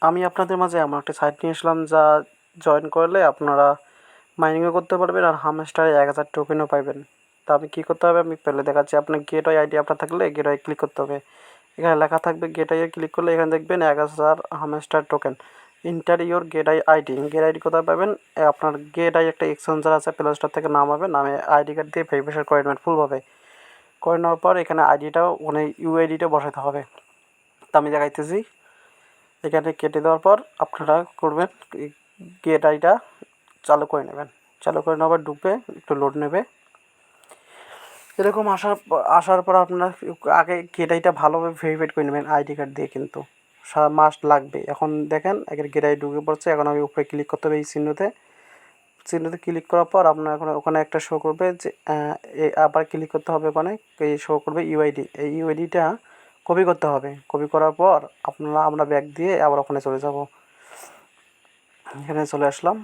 আমি আপনাদের মাঝে এমন একটা সাইট নিয়ে আসলাম যা জয়েন করলে আপনারা মাইনিংও করতে পারবেন আর হামস্টারে 1000 টোকেনও পাইবেন। তা আমি কী করতে হবে আমি পেলে দেখাচ্ছি। আপনার গেটওয়ে আইডি আপনার থাকলে গেটওয়ে ক্লিক করতে হবে। এখানে লেখা থাকবে গেটওয়ে ক্লিক করলে এখানে দেখবেন 1000 hamster token. Enter your gateway ID. Gate ID কোথায় পাবেন? আপনার গেটওয়ে একটা এক্সচেঞ্জার আছে, প্লে স্টোর থেকে নামাবে, নামে আইডি কার্ড দিয়ে ভেরিফিকেশন করে নেবেন ফুলভাবে। করে নেওয়ার পর এখানে আইডিটাও মানে ইউআইডিটা বসাতে হবে। তা আমি দেখাইতেছি। এখানে কেটে দেওয়ার পর আপনারা করবেন গেট আইটা চালু করে নেবেন। চালু করে নেওয়ার ঢুকবে, একটু লোড নেবে। এরকম আসার পর আপনার আগে গেট আইটা ভালোভাবে ভেরিফাইড করে নেবেন আইডি কার্ড দিয়ে, কিন্তু মাস্ট লাগবে। এখন দেখেন এখানে গেট আই ঢুকে পড়ছে। এখন আমি উপরে ক্লিক করতে হবে এই চিহ্নতে ক্লিক করার পর আপনার ওখানে একটা শো করবে যে আবার ক্লিক করতে হবে। ওখানে এই শো করবে ইউআইডি। এই ইউআইডিটা কপি করতে হবে। কপি করার পর আমরা ব্যাক দিয়ে আবার ওখানে চলে যাব। এখানে চলে আসলাম।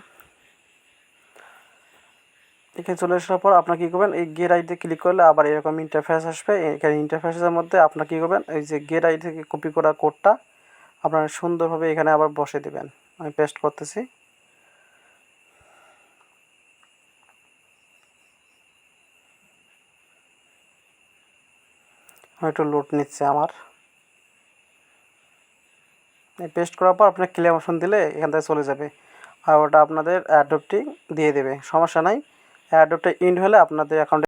এখানে চলে আসার পর আপনার কী করবেন, এই গেট আইডিতে ক্লিক করলে আবার এরকম ইন্টারফেস আসবে। এখানে ইন্টারফেসের মধ্যে আপনার কী করবেন, এই যে গেট আইডি থেকে কপি করা কোডটা আপনারা সুন্দরভাবে এখানে আবার বসে দেবেন। আমি পেস্ট করতেছি। একটু লোড নিচ্ছে আমার। পেস্ট করার পর আপনার ক্লেম অপশন দিলে এখান থেকে চলে যাবে, আর ওটা আপনাদের অ্যাড্রপটি দিয়ে দেবে। সমস্যা নাই। অ্যাড্রপটা ইন্ড হলে আপনাদের অ্যাকাউন্টে